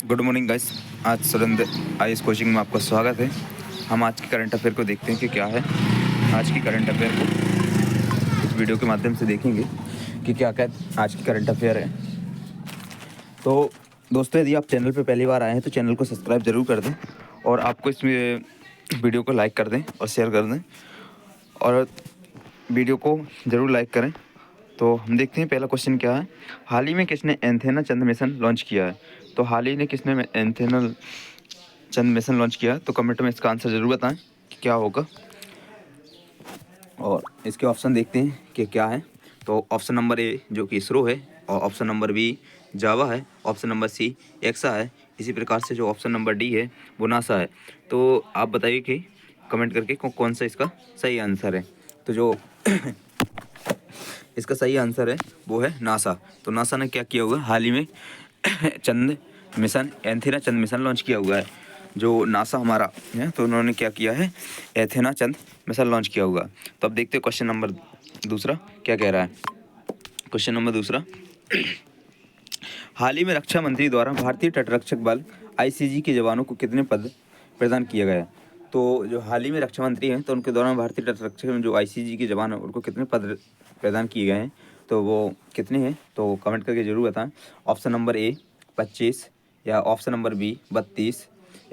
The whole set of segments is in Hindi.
Good morning guys. आज सुरेंद्र आईएएस कोचिंग में आपका स्वागत है। हम आज की करंट अफेयर को देखते हैं कि क्या है। आज की करंट अफेयर को इस वीडियो के माध्यम से देखेंगे कि क्या क्या आज की करंट अफेयर है। तो दोस्तों, यदि आप चैनल पर पहली बार आए हैं तो चैनल को सब्सक्राइब ज़रूर कर दें और आपको इस वीडियो को लाइक कर दें और शेयर कर दें और वीडियो को ज़रूर लाइक करें। तो हम देखते हैं पहला क्वेश्चन क्या है। हाल ही में किसने एंथेना चंद मिशन लॉन्च किया है? तो हाल ही में किसने एंथेना चंद मिशन लॉन्च किया? तो कमेंट में इसका आंसर ज़रूर बताएं कि क्या होगा। और इसके ऑप्शन देखते हैं कि क्या है। तो ऑप्शन नंबर ए जो कि इसरो है, और ऑप्शन नंबर बी जावा है, ऑप्शन नंबर सी एक्सा है, इसी प्रकार से जो ऑप्शन नंबर डी है वो नासा है। तो आप बताइए कि कमेंट करके कौन सा इसका सही आंसर है। तो जो इसका सही आंसर है वो है नासा। तो नासा ने क्या किया हुआ है, हाल ही में चंद मिशन एंथेना चंद मिशन लॉन्च किया हुआ है। जो नासा हमारा है तो उन्होंने क्या किया है, एंथेना चंद मिशन लॉन्च किया हुआ। तो अब देखते हैं क्वेश्चन नंबर दूसरा क्या कह रहा है। क्वेश्चन नंबर दूसरा, हाल ही में रक्षा मंत्री द्वारा भारतीय तटरक्षक बल आईसीजी के जवानों को कितने पद प्रदान किया गया? तो जो हाल ही में रक्षा मंत्री हैं तो उनके दौरान भारतीय तटरक्षक में जो आईसीजी के जवान हैं उनको कितने पद प्रदान किए गए हैं, तो वो कितने हैं तो कमेंट करके ज़रूर बताएं। ऑप्शन नंबर ए 25, या ऑप्शन नंबर बी 32,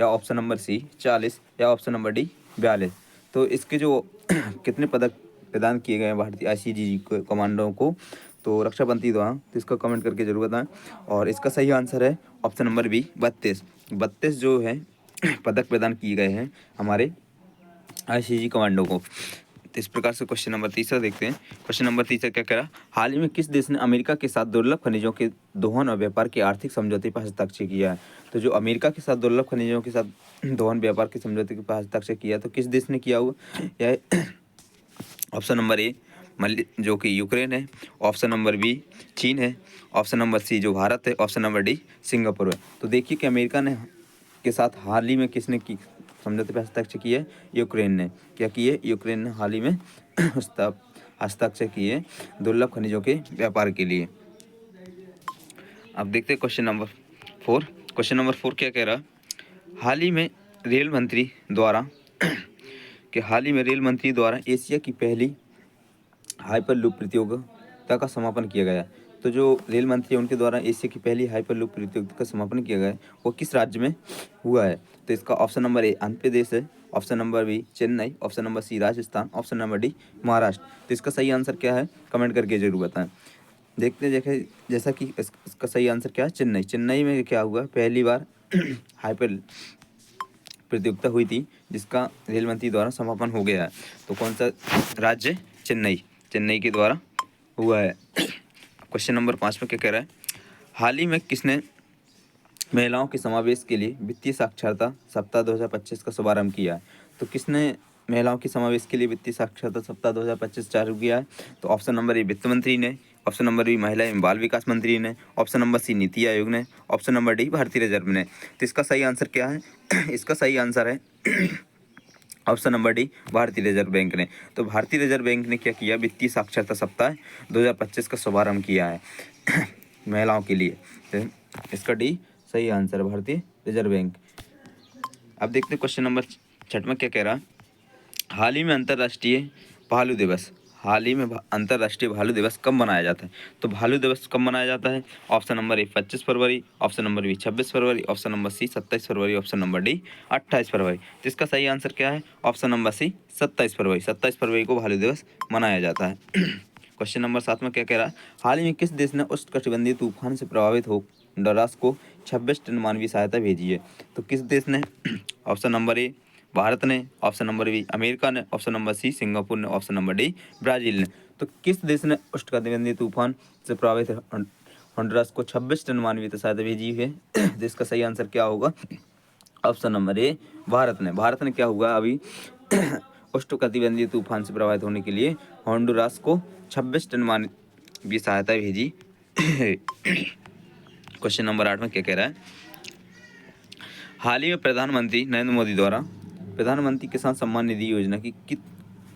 या ऑप्शन नंबर सी 40, या ऑप्शन नंबर डी 42। तो इसके जो कितने पदक प्रदान किए गए हैं भारतीय आईसीजी कमांडों को तो रक्षा मंत्री द्वारा, तो इसका कमेंट करके जरूर बताएं। और इसका सही आंसर है ऑप्शन नंबर बी 32 जो है पदक प्रदान किए गए हैं हमारे आईसीजी कमांडो को। तो इस प्रकार से क्वेश्चन नंबर तीसरा देखते हैं। क्वेश्चन नंबर तीसरा क्या कह रहा, हाल ही में किस देश ने अमेरिका के साथ दुर्लभ खनिजों के दोहन और व्यापार के आर्थिक समझौते पर हस्ताक्षर किया है? तो जो अमेरिका के साथ दुर्लभ खनिजों के साथ दोहन व्यापार के समझौते पर हस्ताक्षर किया तो किस देश ने किया हुआ? यह ऑप्शन नंबर ए जो कि यूक्रेन है, ऑप्शन नंबर बी चीन है, ऑप्शन नंबर सी जो भारत है, ऑप्शन नंबर डी सिंगापुर है। तो देखिए कि अमेरिका ने के साथ हाल ही में किसने की समझौते पर हस्ताक्षर किए? यूक्रेन ने। क्या किए? यूक्रेन ने हाल ही में हस्ताक्षर किए दुर्लभ खनिजों के व्यापार के लिए। अब देखते हैं क्वेश्चन नंबर 4। क्वेश्चन नंबर 4 क्या कह रहा, हाल ही में रेल मंत्री द्वारा एशिया की पहली हाइपरलूप प्रतियोगिता का समापन किया गया। तो जो रेल मंत्री उनके द्वारा एशिया की पहली हाइपरलूप प्रतियोगिता का समापन किया गया वो किस राज्य में हुआ है? तो इसका option number A Andhra Pradesh है, option number B Chennai, option number C Rajasthan, option number D Maharashtra. तो इसका सही आंसर क्या है कमेंट करके जरूर बताएं। देखते देखें जैसा कि इसका सही आंसर क्या है, चेन्नई। चेन्नई में क्या हुआ, पहली बार हाइपर प्रतियोगिता हुई थी जिसका रेल मंत्री द्वारा समापन हो गया है। तो कौन सा राज्य? चेन्नई के द्वारा हुआ है। क्वेश्चन नंबर 5 में क्या कह रहा है, हाल ही में किसने महिलाओं के समावेश के लिए वित्तीय साक्षरता सप्ताह 2025 का शुभारंभ किया है? तो किसने महिलाओं के समावेश के लिए वित्तीय साक्षरता सप्ताह 2025 चालू किया है? तो ऑप्शन नंबर ए वित्त मंत्री ने, ऑप्शन नंबर बी महिला एवं बाल विकास मंत्री ने, ऑप्शन नंबर सी नीति आयोग ने, ऑप्शन नंबर डी भारतीय रिजर्व ने। तो इसका सही आंसर क्या है? इसका सही आंसर है ऑप्शन नंबर डी भारतीय रिजर्व बैंक ने। तो भारतीय रिजर्व बैंक ने क्या किया, वित्तीय साक्षरता सप्ताह 2025 का शुभारंभ किया है महिलाओं के लिए। तो इसका डी सही आंसर है भारतीय रिजर्व बैंक। अब देखते हैं क्वेश्चन नंबर 6 में क्या कह रहा है, हाल ही में अंतर्राष्ट्रीय भालू दिवस कब मनाया जाता है? तो भालू दिवस कब मनाया जाता है? ऑप्शन नंबर ए 25 फरवरी, ऑप्शन नंबर बी 26 फरवरी, ऑप्शन नंबर सी 27 फरवरी, ऑप्शन नंबर डी 28 फरवरी। तो इसका सही आंसर क्या है? ऑप्शन नंबर सी 27 फरवरी। 27 फरवरी को भालू दिवस मनाया जाता है। क्वेश्चन नंबर 7 में क्या कह रहा है, हाल ही में किस देश ने उष्णकटिबंधीय तूफान से प्रभावित होंडुरास को 26 टन मानवीय सहायता भेजी है? तो किस देश ने? ऑप्शन नंबर ए भारत ने, ऑप्शन नंबर बी अमेरिका ने, ऑप्शन नंबर सी सिंगापुर ने, ऑप्शन नंबर डी ब्राजील ने। तो किस देश ने उष्णकटिबंधीय तूफान से प्रभावित होंडुरास को 26 टन मानवीय सहायता भेजी है? जिसका सही आंसर क्या होगा? ऑप्शन नंबर ए भारत ने। भारत ने क्या हुआ अभी उष्णकटिबंधीय तूफान से प्रभावित होने के लिए होंडुरास को 26 टन मानवीय सहायता भेजी। क्वेश्चन नंबर 8 में क्या कह रहा है, हाल ही में प्रधानमंत्री नरेंद्र मोदी द्वारा प्रधानमंत्री किसान सम्मान निधि योजना की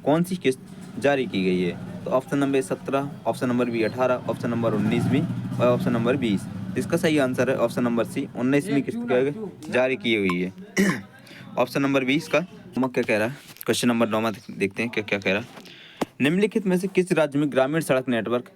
कौन सी किस्त जारी की गई है? तो option number 17, option number B 18, option number 19 भी और ऑप्शन नंबर 20। इसका सही आंसर है ऑप्शन नंबर सी, 19वीं किस्त जारी की हुई है। ऑप्शन नंबर 20 का क्या कह रहा है, क्वेश्चन नंबर 9 में देखते हैं क्या क्या कह रहा है। निम्नलिखित में से किस राज्य में ग्रामीण सड़क नेटवर्क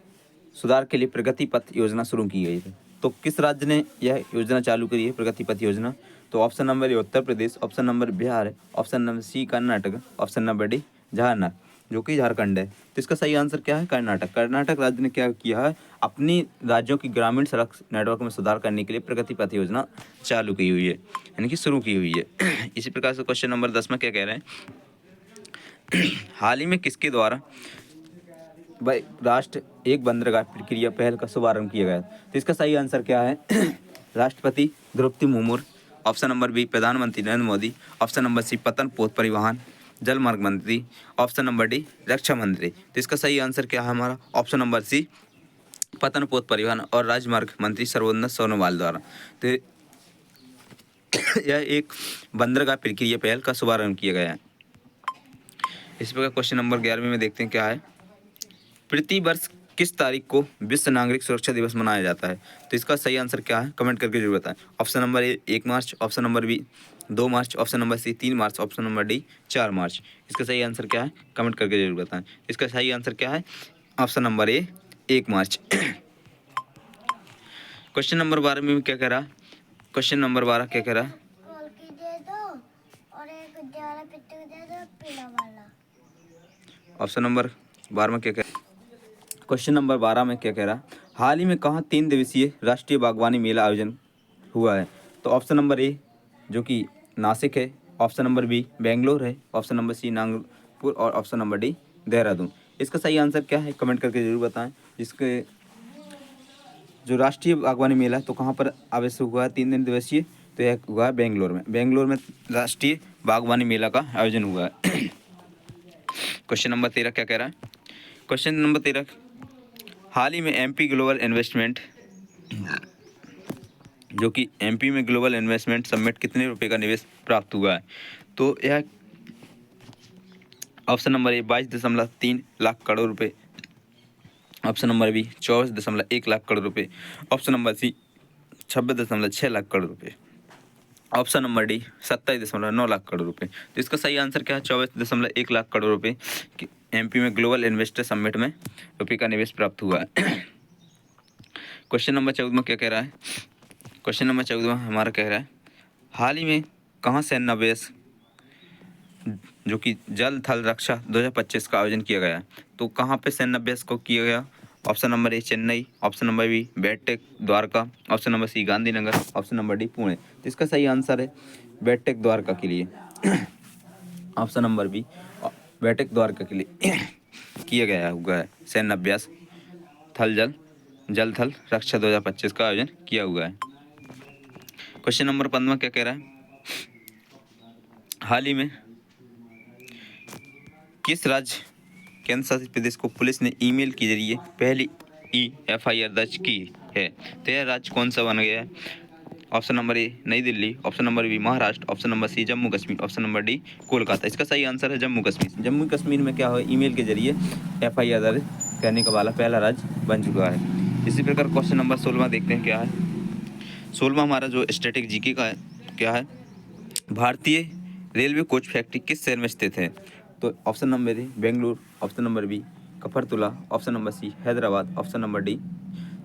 सुधार के लिए प्रगति पथ योजना शुरू की गई है? तो किस राज्य ने यह योजना चालू करी है, प्रगति पथ योजना? तो option number A Uttar Pradesh, option number Bihar है, option number C Karnataka, option number D Jharkhand, जो कि झारखंड है। तो इसका सही आंसर क्या है? कर्नाटक। कर्नाटक राज्य ने क्या किया है, अपनी राज्यों की ग्रामीण सड़क नेटवर्क में सुधार करने के लिए प्रगति पथ योजना चालू की हुई है, यानी कि शुरू की हुई है। इसी प्रकार से क्वेश्चन नंबर 10 में क्या कह रहे हैं, हाल ही में किसके द्वारा भाई राष्ट्र एक बंदरगाह प्रक्रिया पहल का शुभारंभ किया गया? तो इसका सही आंसर क्या है? राष्ट्रपति Droupadi Murmu, option number B प्रधानमंत्री Narendra Modi, option number C पतन पोत परिवहन जल मार्ग मंत्री, ऑप्शन नंबर डी रक्षा मंत्री। तो इसका सही आंसर क्या है हमारा? ऑप्शन नंबर सी पतन पोत परिवहन और राजमार्ग मंत्री सर्बानंद सोनोवाल द्वारा। तो यह एक बंदरगाह प्रक्रिया पहल का शुभारंभ किया गया है। इस प्रकार क्वेश्चन नंबर 11 में देखते हैं क्या है, प्रति वर्ष किस तारीख को विश्व नागरिक सुरक्षा दिवस मनाया जाता है? तो इसका सही आंसर क्या है, कमेंट करके जरूर बताएं। ऑप्शन नंबर ए 1 मार्च, ऑप्शन नंबर बी 2 मार्च, ऑप्शन नंबर सी 3 मार्च, ऑप्शन नंबर डी 4 मार्च। इसका सही आंसर क्या है, कमेंट करके जरूर बताएं। इसका सही आंसर क्या है, option number A 1 March. Question number 12 में क्या कह रहा, क्वेश्चन नंबर 12 क्या कह रहा, ऑप्शन नंबर 12 में क्या कह, क्वेश्चन नंबर 12 में क्या कह रहा, हाल ही में कहाँ 3 दिवसीय राष्ट्रीय बागवानी मेला आयोजन हुआ है? तो ऑप्शन नंबर ए जो कि नासिक है, ऑप्शन नंबर बी बेंगलोर है, ऑप्शन नंबर सी नागपुर और ऑप्शन नंबर डी देहरादून। इसका सही आंसर क्या है, कमेंट करके जरूर बताएं। इसके जो राष्ट्रीय बागवानी मेला है तो कहाँ पर आयोजित हुआ है 3 दिन दिवसीय? तो यह हुआ है बेंगलोर में। बेंगलोर में राष्ट्रीय बागवानी मेला का आयोजन हुआ है। क्वेश्चन नंबर 13 क्या कह रहा है, क्वेश्चन नंबर 13, हाल ही में एमपी ग्लोबल इन्वेस्टमेंट जो कि एमपी में ग्लोबल इन्वेस्टमेंट समिट कितने रुपए का निवेश प्राप्त हुआ है? तो यह option number A 22.3 lakh crore रुपए, option number B 24.1 lakh crore रुपए, option number C 26.6 lakh crore रुपए, option number D 27.9 lakh crore रुपए। तो इसका सही आंसर क्या है, 24.1 लाख करोड़ रुपए एमपी में ग्लोबल इन्वेस्टर समिट में रुपये का निवेश प्राप्त हुआ है। क्वेश्चन नंबर 14 में क्या कह रहा है, क्वेश्चन नंबर 14 में हमारा कह रहा है, हाल ही में कहाँ सैन्य अभ्यास जो कि जल थल रक्षा 2025 का आयोजन किया गया? तो कहाँ पे सैन्य अभ्यास को किया गया? Option number A Chennai, option number B बैठक Dwarka, option number C Gandhinagar, option number D Pune. तो इसका सही आंसर है बैठक द्वारका के लिए। ऑप्शन नंबर बी बैठक द्वारका के लिए किया गया हुआ है सैन्य अभ्यास थल जल थल रक्षा 2025 का आयोजन किया हुआ है। क्वेश्चन नंबर 15 क्या कह रहा है, हाल ही में किस राज्य केंद्र शासित प्रदेश को पुलिस ने ईमेल के जरिए पहली FIR दर्ज की है? तो यह राज्य कौन सा बन गया है? Option number A New Delhi, option number B Maharashtra, option number C Jammu Kashmir, option number D Kolkata. इसका सही आंसर है जम्मू कश्मीर। जम्मू कश्मीर में क्या हो, ईमेल के जरिए FIR दर्ज करने का वाला पहला राज्य बन चुका है। इसी प्रकार क्वेश्चन नंबर 16 देखते हैं क्या है। 16 हमारा जो स्टैटिक जीके का है क्या है, भारतीय रेलवे कोच फैक्ट्री किस शहर में स्थित है? तो option number A Bengaluru, option number B Kapurthala, option number C Hyderabad, option number D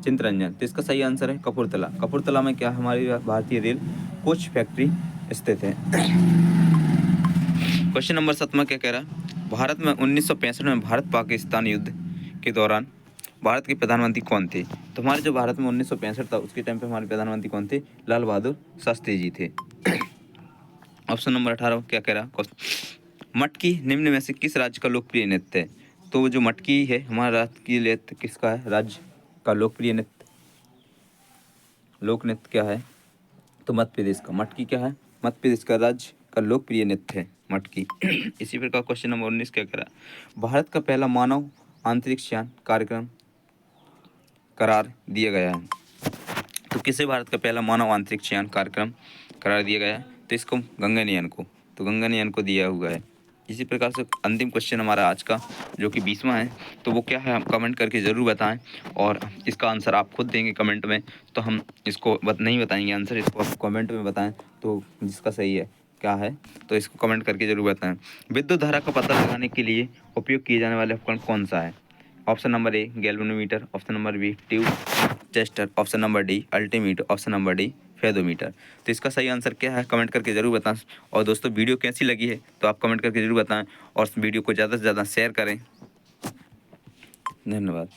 Chittaranjan. तो इसका सही आंसर है कपूरथला। कपूरथला में क्या हमारी भारतीय रेल कोच फैक्ट्री स्थित है। क्वेश्चन नंबर 7 क्या कह रहा है, भारत में 1965 में भारत पाकिस्तान युद्ध के दौरान भारत के प्रधानमंत्री कौन थे? तो हमारे जो भारत में 1965 था उसके टाइम पे हमारे प्रधानमंत्री कौन थे? लाल बहादुर शास्त्री जी थे। ऑप्शन नंबर 18 क्या कह रहा, मटकी निम्न में से किस राज्य का लोकप्रिय नृत्य है? तो जो मटकी है हमारा राष्ट्रीय नृत्य किसका है, राज्य का लोकप्रिय नृत्य लोक नृत्य क्या है? तो मध्य प्रदेश का। मटकी क्या है, मध्य प्रदेश का राज्य का लोकप्रिय नृत्य है मटकी। इसी प्रकार क्वेश्चन नंबर 19 क्या कह रहा है, भारत का पहला मानव अंतरिक्ष यान कार्यक्रम करार दिया गया है? तो किसे भारत का पहला मानव अंतरिक्ष यान कार्यक्रम करार दिया गया है? तो इसको गगनयान को, तो गगनयान को दिया हुआ है। इसी प्रकार से अंतिम क्वेश्चन हमारा आज का जो कि 20वां है, तो वो क्या है आप कमेंट करके ज़रूर बताएं, और इसका आंसर आप खुद देंगे कमेंट में, तो हम इसको नहीं बताएंगे आंसर, इसको आप कमेंट में बताएं तो जिसका सही है क्या है, तो इसको कमेंट करके ज़रूर बताएं। विद्युत धारा का पता लगाने के लिए उपयोग किए जाने वाले उपकरण कौन सा है? Option number A galvanometer, option number B tube tester, option number D altimeter, option number D fathometer. तो इसका सही आंसर क्या है कमेंट करके ज़रूर बताएं। और दोस्तों वीडियो कैसी लगी है तो आप कमेंट करके ज़रूर बताएं, और वीडियो को ज़्यादा से ज़्यादा शेयर करें। धन्यवाद।